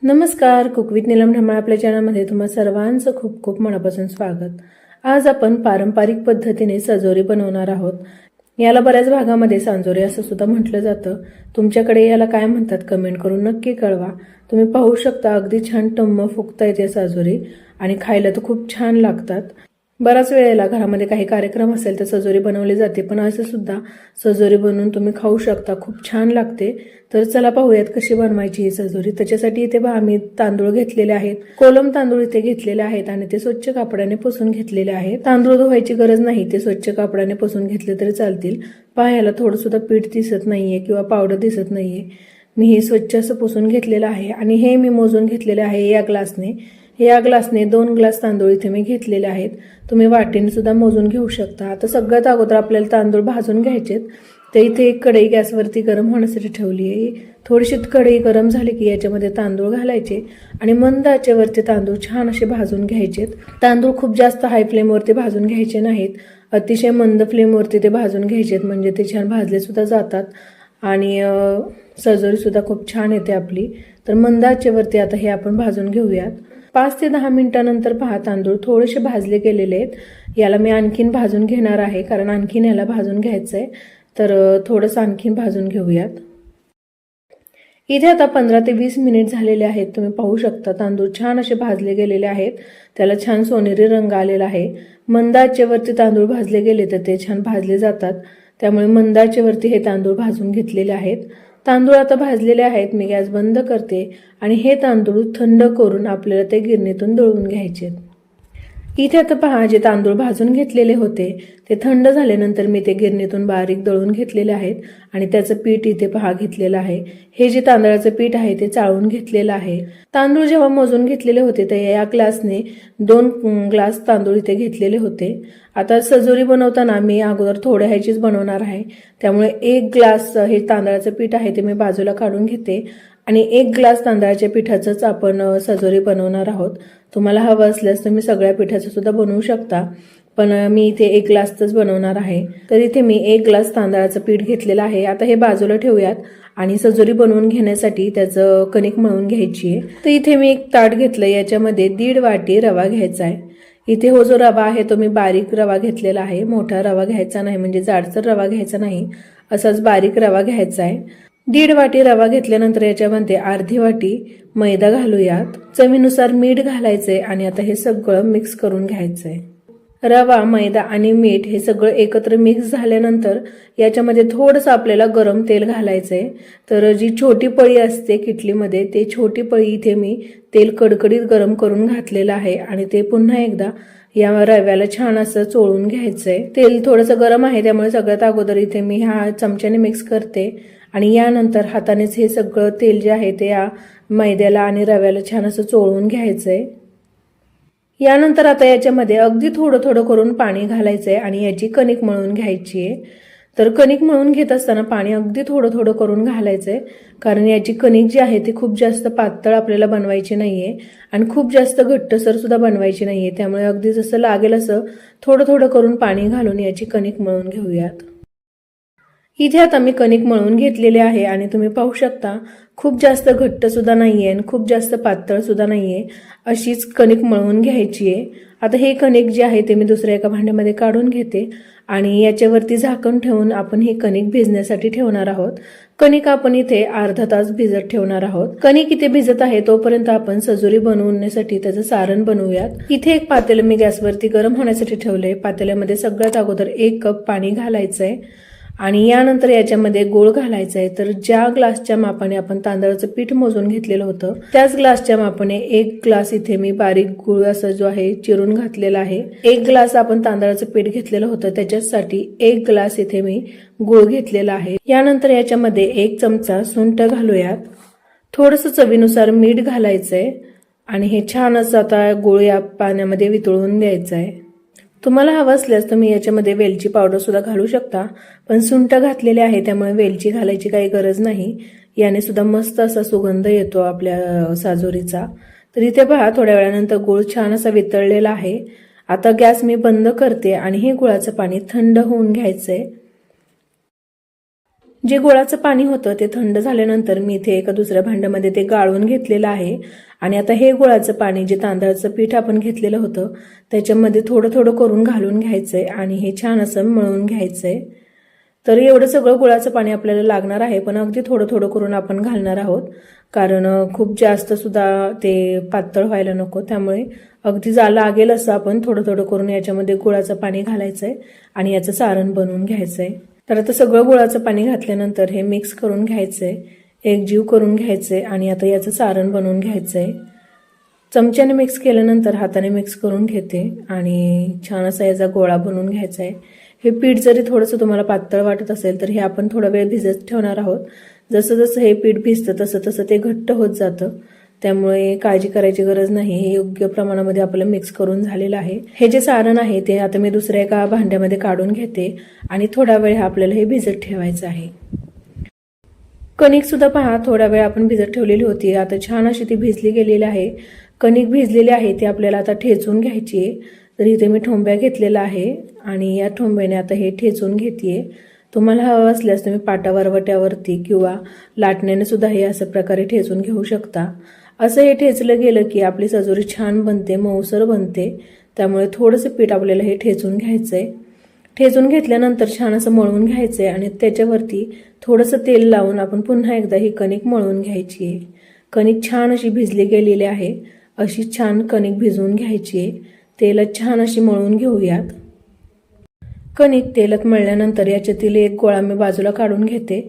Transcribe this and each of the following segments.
नमस्कार, cook with Neelam ढमाळ आपल्या चॅनलमध्ये तुम्हा सर्वांचं खूप खूप मनापासून स्वागत। आज आपण पारंपरिक पद्धतीने सजोरी बनवणार आहोत। याला बऱ्याच भागामध्ये सांजोरी असं सुद्धा म्हटलं जातं। तुमच्याकडे याला काय म्हणतात कमेंट करून नक्की कळवा। तुम्ही पाहू शकता अगदी छान टम्म फुगतायत या सजोरी आणि खायला तर खूप छान लागतात। बराच वेळेला घरामध्ये काही कार्यक्रम असेल तर सजोरी बनवली जाते, पण असं सुद्धा सजोरी बनवून तुम्ही खाऊ शकता, खूप छान लागते। तर चला पाहूयात कशी बनवायची ही सजोरी। त्याच्यासाठी इथे पहा मी तांदूळ घेतलेले आहेत, कोलम तांदूळ इथे घेतलेले आहेत आणि ते स्वच्छ कापडाने पुसून घेतलेले आहेत। तांदूळ धुवायची गरज नाही, ते स्वच्छ कापडाने पुसून घेतले तरी चालतील। पाहायला थोडं सुद्धा पीठ दिसत नाहीये किंवा पावडर दिसत नाहीये। मी हे स्वच्छ असं पुसून घेतलेलं आहे आणि हे मी मोजून घेतलेले आहे या ग्लासने। या ग्लासने 2 ग्लास तांदूळ इथे मी घेतलेले आहेत। तुम्ही वाटीने सुद्धा मोजून घेऊ शकता। आता सगळ्यात अगोदर आपल्याला तांदूळ भाजून घ्यायचेत। तर इथे एक कढई गॅसवरती गरम होण्यासाठी ठेवली आहे। थोडीशी कढई गरम झाली की याच्यामध्ये तांदूळ घालायचे आणि मंद आचेवरती तांदूळ छान असे भाजून घ्यायचेत। तांदूळ खूप जास्त हाय फ्लेमवरती भाजून घ्यायचे नाहीत, अतिशय मंद फ्लेमवरती ते भाजून घ्यायचेत, म्हणजे ते छान भाजले सुद्धा जातात आणि सजोरी सुद्धा खूप छान येते आपली। तर मंद आचेवरती आता हे आपण भाजून घेऊयात। 5 ते 10 मिनिटांनंतर पहा तांदूळ थोडेसे भाजले गेलेले आहेत। याला मी आणखीन भाजून घेणार आहे, कारण आणखीन याला भाजून घ्यायचंय। तर थोडंसं आणखीन भाजून घेऊयात। इथे आता 15 ते 20 मिनिट झालेले आहेत। तुम्ही पाहू शकता तांदूळ छान असे भाजले गेलेले आहेत, त्याला छान सोनेरी रंग आलेला आहे। मंद आचेवरती तांदूळ भाजले गेले तर ते छान भाजले जातात, त्यामुळे मंद आचेवरती हे तांदूळ भाजून घेतलेले आहेत। तांदूळ आता भाजलेले आहेत। मी गॅस बंद करते आणि हे तांदूळ थंड करून आपल्याला ते गिरणीतून दळून घ्यायचे। इथे आता पहा जे तांदूळ भाजून घेतलेले होते ते थंड झाल्यानंतर मी ते गिरणीतून बारीक दळून घेतलेले आहेत आणि त्याचं पीठ इथे पहा घेतलेलं आहे। हे जे तांदळाचं पीठ आहे ते चाळून घेतलेलं आहे। तांदूळ जेव्हा मोजून घेतलेले होते तर या ग्लासने 2 ग्लास तांदूळ इथे घेतलेले होते। आता सजोरी बनवताना मी अगोदर थोड्या ह्याचीच बनवणार आहे, त्यामुळे 1 ग्लास हे तांदळाचं पीठ आहे ते मी बाजूला काढून घेते आणि 1 ग्लास तांदळाच्या पिठाचंच आपण सजोरी बनवणार आहोत। तुम्हाला हवं असल्यास तुम्ही सगळ्या पिठाचं सुद्धा बनवू शकता, पण मी इथे 1 ग्लासच बनवणार आहे। तर इथे मी 1 ग्लास तांदळाचं पीठ घेतलेलं आहे। आता हे बाजूला ठेवूयात आणि सजोरी बनवून घेण्यासाठी त्याचं कणिक मळून घ्यायची आहे। तर इथे मी एक ताट घेतलं, याच्यामध्ये 1.5 वाटी रवा घ्यायचा आहे। इथे हो जो रवा आहे तो मी बारीक रवा घेतलेला आहे, मोठा रवा घ्यायचा नाही, म्हणजे जाडसर रवा घ्यायचा नाही, असाच बारीक रवा घ्यायचा आहे। 1.5 वाटी रवा घेतल्यानंतर याच्यामध्ये अर्धी वाटी मैदा घालूयात, चवीनुसार मीठ घालायचंय आणि आता हे सगळं मिक्स करून घ्यायचंय। रवा, मैदा आणि मीठ हे सगळं एकत्र मिक्स झाल्यानंतर याच्यामध्ये थोडंसं आपल्याला गरम तेल घालायचंय। तर जी छोटी पळी असते किटलीमध्ये ते छोटी पळी इथे मी तेल कडकडीत गरम करून घातलेलं आहे आणि ते पुन्हा एकदा या रव्याला छान असं चोळून घ्यायचंय। तेल थोडंसं गरम आहे, त्यामुळे सगळ्यात अगोदर इथे मी ह्या चमच्याने मिक्स करते आणि यानंतर हातानेच हे सगळं तेल जे आहे ते या मैद्याला आणि रव्याला छान असं चोळून घ्यायचंय। यानंतर आता याच्यामध्ये अगदी थोडं थोडं करून पाणी घालायचंय आणि याची कणिक मळून घ्यायची आहे। तर कणिक मळून घेत असताना पाणी अगदी थोडं थोडं करून घालायचंय, कारण याची कणिक जी आहे ती खूप जास्त पातळ आपल्याला बनवायची नाहीये आणि खूप जास्त घट्टसर सुद्धा बनवायची नाहीये, त्यामुळे अगदी जसं लागेल असं थोडं थोडं करून पाणी घालून याची कणिक मळून घेऊयात। इथे आता मी कणिक मळून घेतलेले आहे आणि तुम्ही पाहू शकता खूप जास्त घट्ट सुद्धा नाहीये आणि खूप जास्त पातळ सुद्धा नाहीये, अशीच कणिक मळून घ्यायची आहे। आता हे कणिक जे आहे ते मी दुसऱ्या एका भांड्यामध्ये काढून घेते आणि याच्यावरती झाकण ठेवून आपण ही कणिक भिजण्यासाठी ठेवणार आहोत। कणिक आपण इथे अर्धा तास भिजत ठेवणार आहोत। कणिक इथे भिजत आहे तोपर्यंत आपण सजोरी बनवण्यासाठी त्याचं सारण बनवूयात। इथे एक पातेलं मी गॅसवरती गरम होण्यासाठी ठेवलंय। पातेल्यामध्ये सगळ्यात अगोदर 1 कप पाणी घालायचंय आणि यानंतर याच्यामध्ये गूळ घालायचा आहे। तर ज्या ग्लासच्या मापाने आपण तांदळाचं पीठ मोजून घेतलेलं होतं त्याच ग्लासच्या मापाने 1 ग्लास इथे मी बारीक गूळ असा जो आहे चिरून घातलेला आहे। 1 ग्लास आपण तांदळाचं पीठ घेतलेलं होतं त्याच्यासाठी 1 ग्लास इथे मी गूळ घेतलेला आहे। यानंतर याच्यामध्ये 1 चमचा सुंठ घालूयात, थोडंसं चवीनुसार मीठ घालायचंय आणि हे छान असं आता गूळ या पाण्यामध्ये वितळून द्यायचं आहे। तुम्हाला हवं असल्यास तुम्ही याच्यामध्ये वेलची पावडर सुद्धा घालू शकता, पण सुंठ घातलेले आहे त्यामुळे वेलची घालायची काही गरज नाही। याने सुद्धा मस्त असा सुगंध येतो आपल्या साजोरीचा। तर इथे पहा थोड्या वेळानंतर गूळ छान असा वितळलेला आहे। आता गॅस मी बंद करते आणि हे गुळाचं पाणी थंड होऊन घ्यायचंय। जे गुळाचं पाणी होतं ते थंड झाल्यानंतर मी इथे एका दुसऱ्या भांड्यामध्ये ते गाळून घेतलेलं आहे आणि आता हे गुळाचं पाणी जे तांदळाचं पीठ आपण घेतलेलं होतं त्याच्यामध्ये थोडं थोडं करून घालून घ्यायचंय आणि हे छान असं मळून घ्यायचंय। तर एवढं सगळं गुळाचं पाणी आपल्याला लागणार आहे, पण अगदी थोडं थोडं करून आपण घालणार आहोत, कारण खूप जास्त सुद्धा ते पातळ व्हायला नको, त्यामुळे अगदी लागेल असं आपण थोडं थोडं करून याच्यामध्ये गुळाचं पाणी घालायचंय आणि याचं सारण बनवून घ्यायचंय। तर आता सगळं गुळाचं पाणी घातल्यानंतर हे मिक्स करून घ्यायचंय, एकजीव करून घ्यायचंय आणि आता याचं सारण बनवून घ्यायचंय। चमच्याने मिक्स केल्यानंतर हाताने मिक्स करून घेते आणि छान असा याचा गोळा बनवून घ्यायचा आहे। हे पीठ जरी थोडंसं तुम्हाला पातळ वाटत असेल तर हे आपण थोडा वेळ भिजत ठेवणार आहोत। जसं जसं हे पीठ भिजतं तसं तसं ते घट्ट होत जातं, त्यामुळे काळजी करायची गरज नाही। हे योग्य प्रमाणामध्ये आपलं मिक्स करून झालेलं आहे। हे जे सारण आहे ते आता मी दुसऱ्या एका भांड्यामध्ये काढून घेते आणि थोडा वेळ आपल्याला हे भिजत ठेवायचं आहे। कणिक सुद्धा पहा, थोडा वेळ आपण भिजत ठेवलेली होती, आता छान अशी ती भिजली गेलेली आहे। कणिक भिजलेली आहे ती आपल्याला आता ठेचून घ्यायची आहे। तर इथे मी ठोंब्या घेतलेला आहे आणि या ठोंब्याने आता हे ठेचून घेतेय। तुम्हाला हवं असल्यास तुम्ही पाटावर वट्यावरती किंवा लाटण्याने सुद्धा हे अशा प्रकारे ठेचून घेऊ शकता। असं हे ठेचलं गेलं की आपली सजोरी छान बनते, मऊसर बनते, त्यामुळे थोडंसं पीठ आपल्याला हे ठेचून घ्यायचंय। ठेचून घेतल्यानंतर छान असं मळून घ्यायचंय आणि त्याच्यावरती थोडंसं तेल लावून आपण पुन्हा एकदा ही कणिक मळून घ्यायची आहे। कणिक छान अशी भिजली गेलेली आहे, अशी छान कणिक भिजवून घ्यायची आहे। तेलात छान अशी मळून घेऊयात। कणिक तेलात मळल्यानंतर याच्यातील एक गोळा मी बाजूला काढून घेते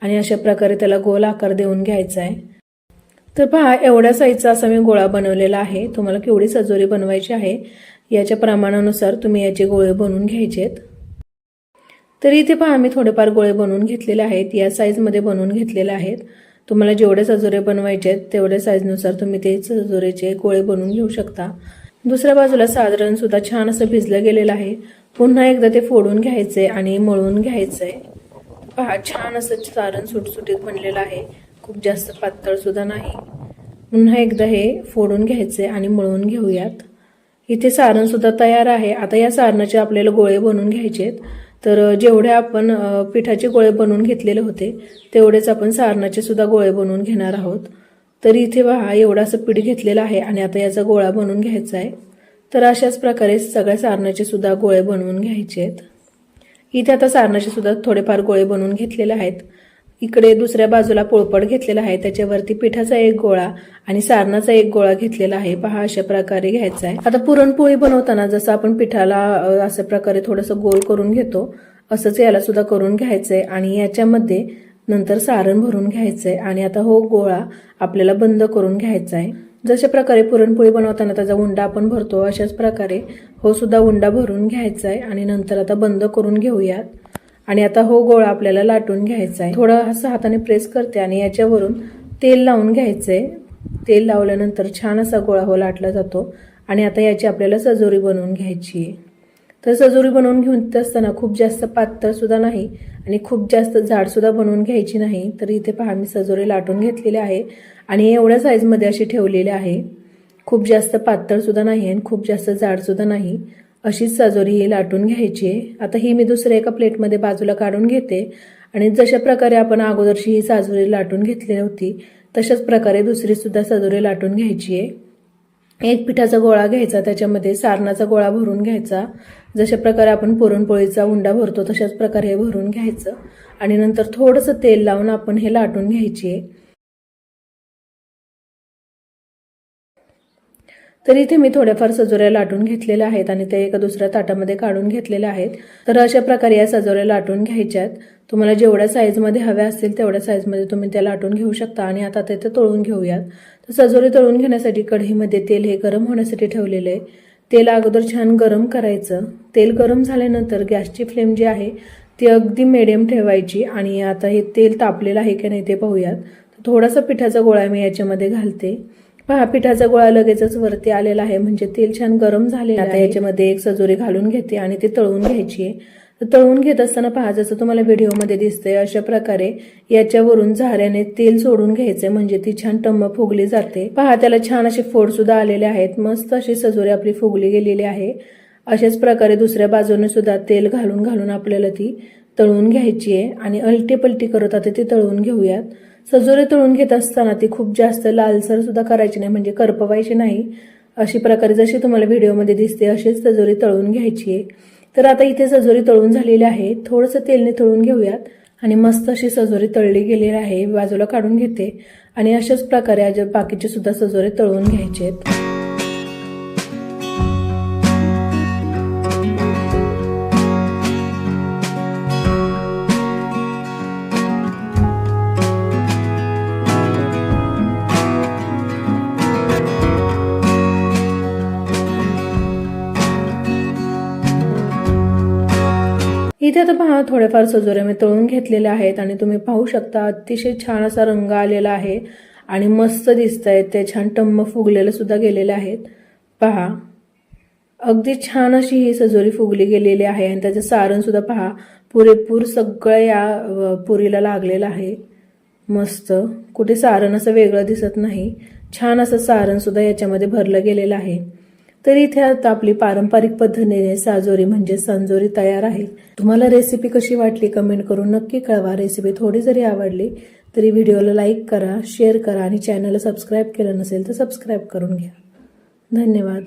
आणि अशा प्रकारे त्याला गोल आकार देऊन घ्यायचा आहे। तर पहा, एवढ्या साईजचा असा मी गोळा बनवलेला आहे। तुम्हाला केवढी सजोरी बनवायची आहे याच्या प्रमाणानुसार तुम्ही याचे गोळे बनवून घ्यायचेत। तर इथे पहा, मी थोडेफार गोळे बनवून घेतलेले आहेत, या साईजमध्ये बनवून घेतलेले आहेत। तुम्हाला जेवढे सजोरे बनवायचे आहेत तेवढ्या साईजनुसार तुम्ही ते सजोरेचे गोळे बनवून घेऊ शकता। दुसऱ्या बाजूला सारण सुद्धा छान असं भिजलं गेलेलं आहे। पुन्हा एकदा ते फोडून घ्यायचे आणि मळून घ्यायचंय। पहा, छान असं सारण सुटसुटीत बनलेलं आहे, खूप जास्त पातळ सुद्धा नाही। पुन्हा एकदा हे फोडून घ्यायचे आणि मळून घेऊयात। इथे सारण सुद्धा तयार आहे। आता या सारणाचे आपल्याला गोळे बनवून घ्यायचेत। तर जेवढे आपण पिठाचे गोळे बनवून घेतलेले होते तेवढेच आपण सारणाचे सुद्धा गोळे बनवून घेणार आहोत। तर इथे पहा, एवढासं पीठ घेतलेलं आहे आणि आता याचा गोळा बनवून घ्यायचा आहे। तर अशाच प्रकारे सगळ्या सारणाचे सुद्धा गोळे बनवून घ्यायचे आहेत। इथे आता सारणाचे सुद्धा थोडेफार गोळे बनवून घेतलेले आहेत। इकडे दुसऱ्या बाजूला पोळपाट घेतलेला आहे, त्याच्यावरती पिठाचा एक गोळा आणि सारणाचा एक गोळा घेतलेला आहे। पहा, अशा प्रकारे घ्यायचा आहे। आता पुरणपोळी बनवताना जसं आपण पिठाला अशा प्रकारे थोडंसं गोल करून घेतो असंच याला सुद्धा करून घ्यायचंय आणि याच्यामध्ये नंतर सारण भरून घ्यायचंय आणि आता हो गोळा आपल्याला बंद करून घ्यायचा आहे। जशा प्रकारे पुरणपोळी बनवताना त्याचा उंडा आपण भरतो अशाच प्रकारे हो सुद्धा उंडा भरून घ्यायचा आहे आणि नंतर आता बंद करून घेऊयात। आणि आता हो गोळा आपल्याला लाटून घ्यायचा आहे। थोडं असं हाताने प्रेस करते आणि याच्यावरून तेल लावून घ्यायचंय। तेल लावल्यानंतर छान असा गोळा हो लाटला जातो आणि आता याची आपल्याला सजोरी बनवून घ्यायची आहे। तर सजोरी बनवून घेऊन असताना खूप जास्त पातळ सुद्धा नाही आणि खूप जास्त जाड सुद्धा बनवून घ्यायची नाही। तर इथे पहा, मी सजोरी लाटून घेतलेली आहे आणि एवढ्या साईजमध्ये अशी ठेवलेली आहे। खूप जास्त पातळ सुद्धा नाही आणि खूप जास्त जाड सुद्धा नाही, अशीच सजोरी ही लाटून घ्यायची आहे। आता ही मी दुसऱ्या एका प्लेटमध्ये बाजूला काढून घेते आणि जशा प्रकारे आपण अगोदरची ही सजोरी लाटून घेतली होती तशाच प्रकारे दुसरी सुद्धा सजोरी लाटून घ्यायची आहे। एक पिठाचा गोळा घ्यायचा, त्याच्यामध्ये सारणाचा गोळा भरून घ्यायचा। जशा प्रकारे आपण पुरणपोळीचा उंडा भरतो तशाच प्रकारे हे भरून घ्यायचं आणि नंतर थोडंसं तेल लावून आपण हे लाटून घ्यायची आहे। तर इथे मी थोड्याफार सजोऱ्या लाटून घेतलेल्या आहेत आणि ते एका दुसऱ्या ताटामध्ये काढून घेतलेल्या आहेत। तर अशा प्रकारे या सजोऱ्या लाटून घ्यायच्यात। तुम्हाला जेवढ्या साईजमध्ये हव्या असतील तेवढ्या साईजमध्ये तुम्ही त्या लाटून घेऊ शकता आणि आता ते तळून घेऊयात। तर सजोरी तळून घेण्यासाठी कढईमध्ये तेल हे गरम होण्यासाठी ठेवलेले आहे। तेल अगोदर छान गरम करायचं। तेल गरम झाल्यानंतर गॅसची फ्लेम जी आहे ती अगदी मिडियम ठेवायची आणि आता हे तेल तापलेलं आहे की नाही ते पाहूयात। थोडासा पिठाचा गोळा मी याच्यामध्ये घालते। पहा, पिठाचा गोळा लगेचच वरती आलेला आहे, म्हणजे तेल छान गरम झालेलं आहे। आता याच्यामध्ये एक सजोरी घालून घेते आणि ते तळून घ्यायची आहे। तळून घेत असताना पहा, जसं तुम्हाला व्हिडिओमध्ये दिसतंय अशा प्रकारे याच्यावरून झाऱ्याने तेल सोडून घ्यायचे, म्हणजे ती छान टम्म फुगली जाते। पहा, त्याला छान असे फोड सुद्धा आलेले आहेत। मस्त अशी सजोरी आपली फुगली गेलेली आहे। अशाच प्रकारे दुसऱ्या बाजूने सुद्धा तेल घालून घालून आपल्याला ती तळून घ्यायची आहे आणि अलटी पलटी करत आता ती तळून घेऊयात. सजोरी तळून घेत असताना ती खूप जास्त लालसर सुद्धा करायची नाही, म्हणजे करपवायची नाही. अशी प्रकारे जशी तुम्हाला व्हिडिओमध्ये दिसते अशीच सजोरी तळून घ्यायची आहे. तर आता इथे सजोरी तळून झालेली आहे. थोडंसं तेलने तळून घेऊयात आणि मस्त अशी सजोरी तळली गेलेली आहे. बाजूला काढून घेते आणि अशाच प्रकारे आज बाकीचे सुद्धा सजोरी तळून घ्यायचे आहेत. इथे आता पहा थोडेफार सजोरे मी तळून घेतलेले आहेत आणि तुम्ही पाहू शकता अतिशय छान असा रंग आलेला आहे आणि मस्त दिसत आहेत. ते छान टम्म फुगलेले सुद्धा गेलेले आहेत. पहा अगदी छान अशी ही सजोरी फुगली गेलेली आहे आणि त्याचं सारण सुद्धा पहा पुरेपूर सगळं या पुरीला लागलेलं आहे. मस्त कुठे सारण असं वेगळं दिसत नाही. छान असं सारण सुद्धा याच्यामध्ये भरलं गेलेलं आहे. तर इथे आता आपली पारंपरिक पद्धतीने साजोरी म्हणजे सांजोरी तयार आहे. तुम्हाला रेसिपी कशी वाटली कमेंट करून नक्की कळवा. रेसिपी थोडी जरी आवडली तरी व्हिडिओला लाईक करा, शेअर करा आणि चॅनलला सबस्क्राईब केलं नसेल तर सबस्क्राईब करून घ्या. धन्यवाद.